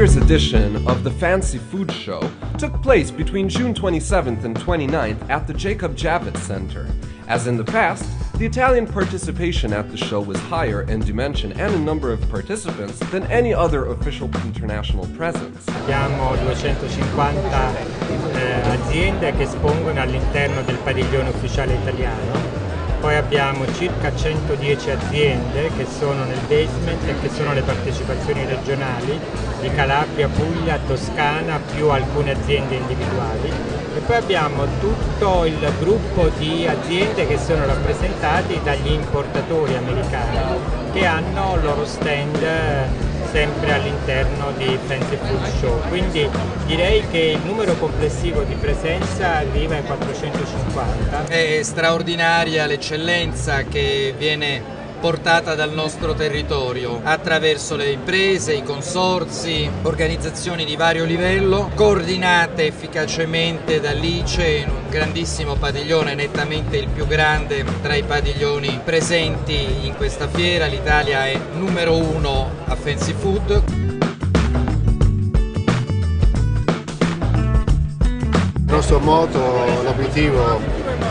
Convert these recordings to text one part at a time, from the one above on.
year's edition of the Fancy Food Show took place between June 27th and 29th at the Jacob Javits Center. As in the past, the Italian participation at the show was higher in dimension and in number of participants than any other official international presence. Abbiamo 250 aziende che espongono all'interno del padiglione ufficiale italiano. Poi abbiamo circa 110 aziende che sono nel basement e che sono le partecipazioni regionali di Calabria, Puglia, Toscana, più alcune aziende individuali. E poi abbiamo tutto il gruppo di aziende che sono rappresentati dagli importatori americani che hanno il loro stand sempre all'interno di Fancy Food Show. Quindi direi che il numero complessivo di presenza arriva ai 450. È straordinaria l'eccellenza che viene portata dal nostro territorio attraverso le imprese, i consorzi, organizzazioni di vario livello, coordinate efficacemente dall'ICE in un grandissimo padiglione, nettamente il più grande tra i padiglioni presenti in questa fiera. L'Italia è numero 1 a Fancy Food. Il nostro motto, l'obiettivo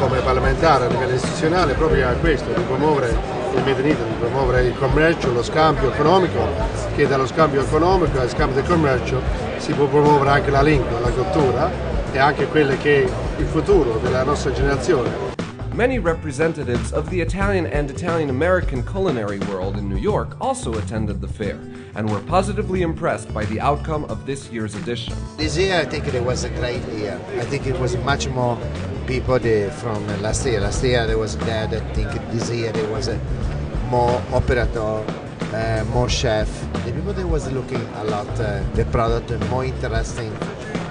come parlamentare a livello istituzionale proprio è questo, di promuovere il Made in Italy, di promuovere il commercio, lo scambio economico, che dallo scambio economico al scambio del commercio si può promuovere anche la lingua, la cultura e anche quello che è il futuro della nostra generazione. Many representatives of the Italian and Italian-American culinary world in New York also attended the fair and were positively impressed by the outcome of this year's edition. This year I think it was a great year. I think it was much more people from last year. Last year there was that. I think this year there was more operator, more chef. The people that was looking a lot the product more interesting.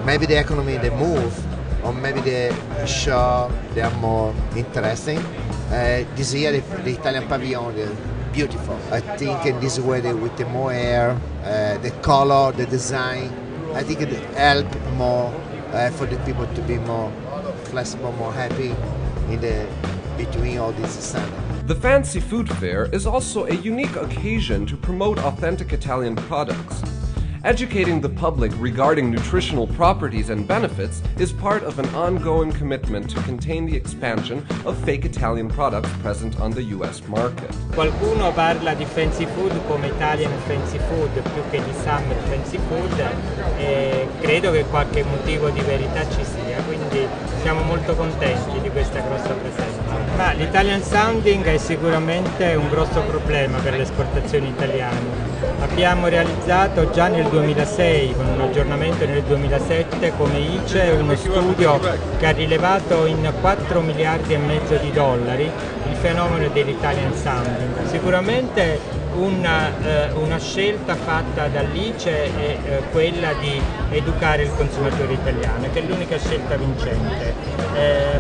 Maybe the economy they move, or maybe the show they are more interesting. This year the Italian pavilion is beautiful. I think in this way with the more air, the color, the design, I think it help more for the people to be more flexible, more happy between all these standards. The Fancy Food Fair is also a unique occasion to promote authentic Italian products. Educating the public regarding nutritional properties and benefits is part of an ongoing commitment to contain the expansion of fake Italian products present on the US market. Qualcuno parla di fancy food come Italian fancy food più che di summer fancy food e credo che qualche motivo di verità ci sia, quindi siamo molto contenti di questa grossa presenza. Ma l'Italian sounding è sicuramente un grosso problema per le esportazioni italiane. Abbiamo realizzato già nel 2006, con un aggiornamento nel 2007, come ICE, uno studio che ha rilevato in 4 miliardi e mezzo di dollari il fenomeno dell'Italian sounding. Sicuramente una scelta fatta dall'ICE è quella di educare il consumatore italiano, che è l'unica scelta vincente.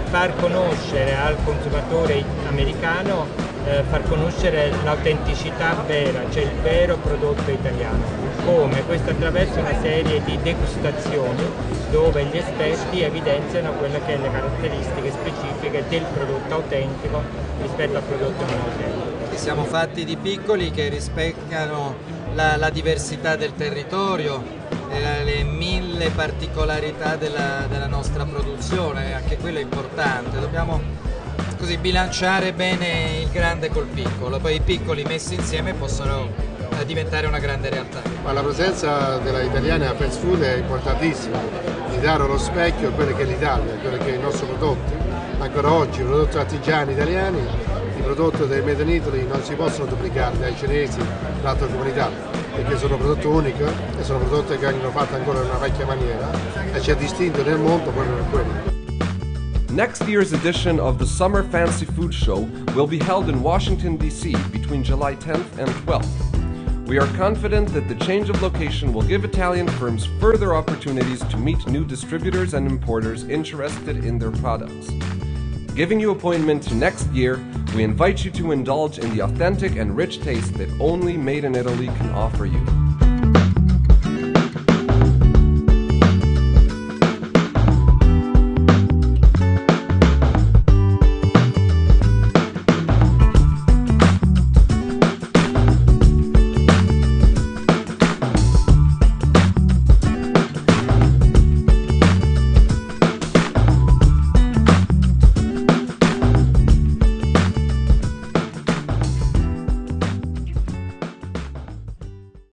Far conoscere al consumatore americano far conoscere l'autenticità vera, cioè il vero prodotto italiano. Come? Questo attraverso una serie di degustazioni dove gli esperti evidenziano quelle che sono le caratteristiche specifiche del prodotto autentico rispetto al prodotto non autentico. Siamo fatti di piccoli che rispecchiano la diversità del territorio, le 1000 particolarità della nostra produzione, anche quello è importante. Dobbiamo così bilanciare bene il grande col piccolo, poi i piccoli messi insieme possono diventare una grande realtà. Ma la presenza della italiana a Fast Food è importantissima, di dare uno specchio a quello che è l'Italia, a quello che è i nostri prodotti. Ancora oggi i prodotti artigiani italiani, i prodotti del Made in Italy non si possono duplicare dai cinesi, da altre comunità, perché sono prodotti unici e sono prodotti che vengono fatti ancora in una vecchia maniera e ci ha distinto nel mondo proprio per quello. Next year's edition of the Summer Fancy Food Show will be held in Washington, D.C. between July 10th and 12th. We are confident that the change of location will give Italian firms further opportunities to meet new distributors and importers interested in their products. Giving you appointment to next year, we invite you to indulge in the authentic and rich taste that only Made in Italy can offer you.